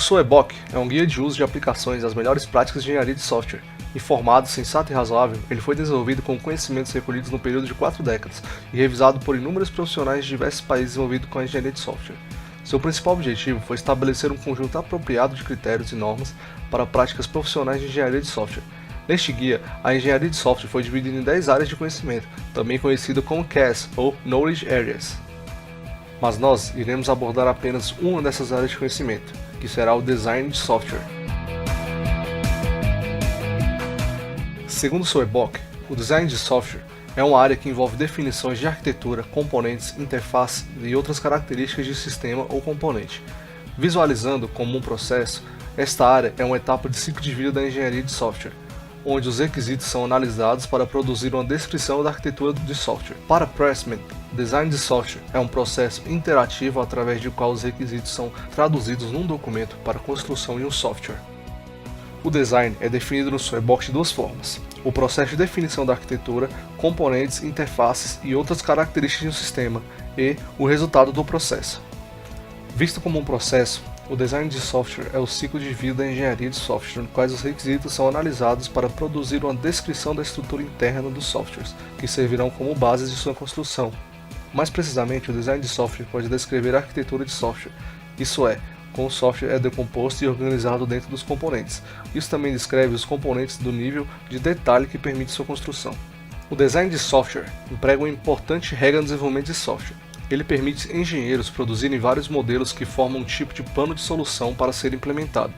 SOEBOK é um guia de uso de aplicações das melhores práticas de engenharia de software. Informado, sensato e razoável, ele foi desenvolvido com conhecimentos recolhidos no período de 4 décadas e revisado por inúmeros profissionais de diversos países envolvidos com a engenharia de software. Seu principal objetivo foi estabelecer um conjunto apropriado de critérios e normas para práticas profissionais de engenharia de software. Neste guia, a engenharia de software foi dividida em 10 áreas de conhecimento, também conhecido como CAS ou Knowledge Areas. Mas nós iremos abordar apenas uma dessas áreas de conhecimento, que será o design de software. Segundo SOEBOK, o design de software é uma área que envolve definições de arquitetura, componentes, interface e outras características de sistema ou componente. Visualizando como um processo, esta área é uma etapa de ciclo de vida da engenharia de software, onde os requisitos são analisados para produzir uma descrição da arquitetura de software. Para Pressman, design de software é um processo interativo através do qual os requisitos são traduzidos num documento para construção em um software. O design é definido no SOEBOK de duas formas: o processo de definição da arquitetura, componentes, interfaces e outras características de um sistema, e o resultado do processo. Visto como um processo, o design de software é o ciclo de vida da engenharia de software, no qual os requisitos são analisados para produzir uma descrição da estrutura interna dos softwares, que servirão como bases de sua construção. Mais precisamente, o design de software pode descrever a arquitetura de software, isso é, como o software é decomposto e organizado dentro dos componentes. Isso também descreve os componentes do nível de detalhe que permite sua construção. O design de software emprega uma importante regra no desenvolvimento de software. Ele permite engenheiros produzirem vários modelos que formam um tipo de plano de solução para ser implementado.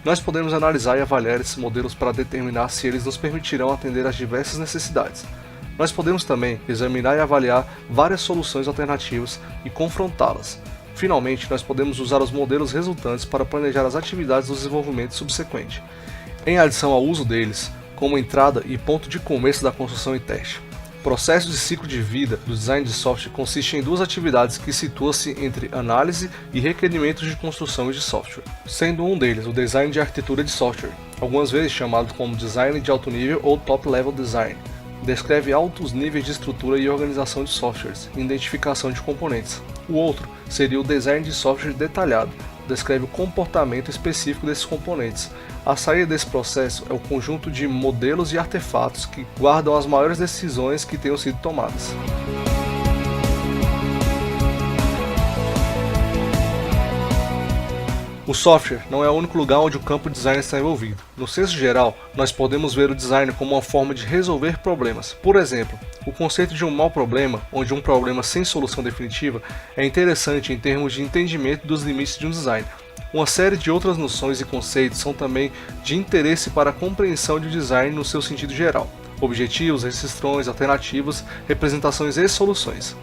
Nós podemos analisar e avaliar esses modelos para determinar se eles nos permitirão atender às diversas necessidades. Nós podemos também examinar e avaliar várias soluções alternativas e confrontá-las. Finalmente, nós podemos usar os modelos resultantes para planejar as atividades do desenvolvimento subsequente, em adição ao uso deles como entrada e ponto de começo da construção e teste. O processo de ciclo de vida do design de software consiste em duas atividades que situam-se entre análise e requerimentos de construção de software, sendo um deles o design de arquitetura de software, algumas vezes chamado como design de alto nível ou top-level design. Descreve altos níveis de estrutura e organização de softwares e identificação de componentes. O outro seria o design de software detalhado, descreve o comportamento específico desses componentes. A saída desse processo é o conjunto de modelos e artefatos que guardam as maiores decisões que tenham sido tomadas. O software não é o único lugar onde o campo de design está envolvido. No senso geral, nós podemos ver o design como uma forma de resolver problemas. Por exemplo, o conceito de um mau problema, onde um problema sem solução definitiva, é interessante em termos de entendimento dos limites de um design. Uma série de outras noções e conceitos são também de interesse para a compreensão de design no seu sentido geral: objetivos, restrições, alternativas, representações e soluções.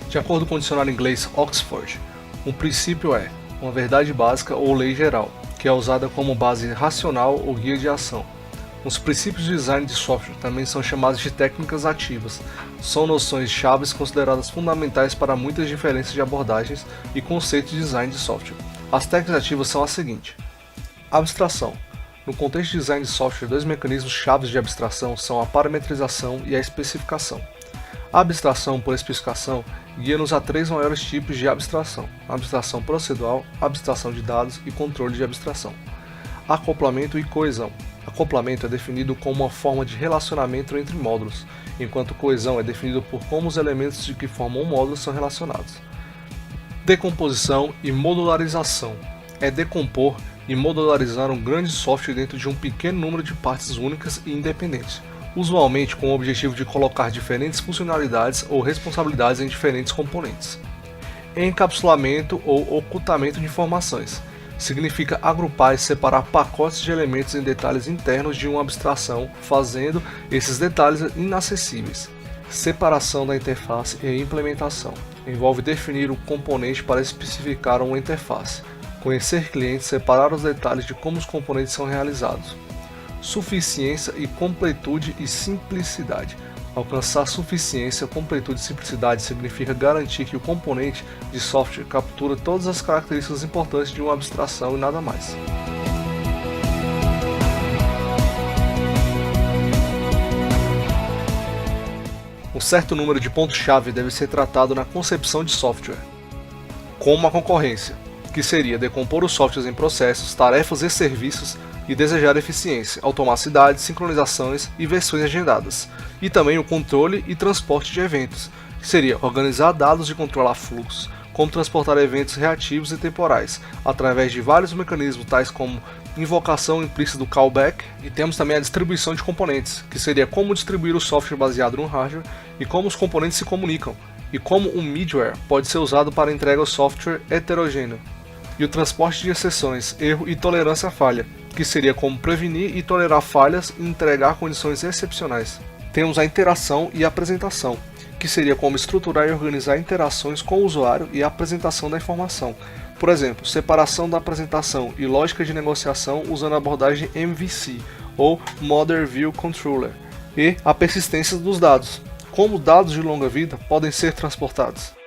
De acordo com o dicionário inglês Oxford, um princípio é uma verdade básica ou lei geral, que é usada como base racional ou guia de ação. Os princípios de design de software também são chamados de técnicas ativas. São noções chaves consideradas fundamentais para muitas diferenças de abordagens e conceitos de design de software. As técnicas ativas são as seguintes: abstração. No contexto de design de software, dois mecanismos chaves de abstração são a parametrização e a especificação. A abstração por especificação guia-nos a três maiores tipos de abstração: abstração procedural, abstração de dados e controle de abstração. Acoplamento e coesão. Acoplamento é definido como uma forma de relacionamento entre módulos, enquanto coesão é definido por como os elementos de que formam um módulo são relacionados. Decomposição e modularização é decompor e modularizar um grande software dentro de um pequeno número de partes únicas e independentes, usualmente com o objetivo de colocar diferentes funcionalidades ou responsabilidades em diferentes componentes. Encapsulamento ou ocultamento de informações significa agrupar e separar pacotes de elementos em detalhes internos de uma abstração, fazendo esses detalhes inacessíveis. Separação da interface e implementação envolve definir o componente para especificar uma interface, conhecer clientes, separar os detalhes de como os componentes são realizados. Suficiência e completude e simplicidade. Alcançar suficiência, completude e simplicidade significa garantir que o componente de software captura todas as características importantes de uma abstração e nada mais. Um certo número de pontos-chave deve ser tratado na concepção de software, como a concorrência. que seria decompor os softwares em processos, tarefas e serviços e desejar eficiência, automacidade, sincronizações e versões agendadas. E também o controle e transporte de eventos, que seria organizar dados e controlar fluxos, como transportar eventos reativos e temporais, através de vários mecanismos tais como invocação implícita do callback, e temos também a distribuição de componentes, que seria como distribuir o software baseado no hardware e como os componentes se comunicam, e como o middleware pode ser usado para entrega ao software heterogêneo. E o transporte de exceções, erro e tolerância à falha, que seria como prevenir e tolerar falhas e entregar condições excepcionais. Temos a interação e a apresentação, que seria como estruturar e organizar interações com o usuário e a apresentação da informação. Por exemplo, separação da apresentação e lógica de negociação usando a abordagem MVC, ou Model View Controller. E a persistência dos dados, como dados de longa vida podem ser transportados.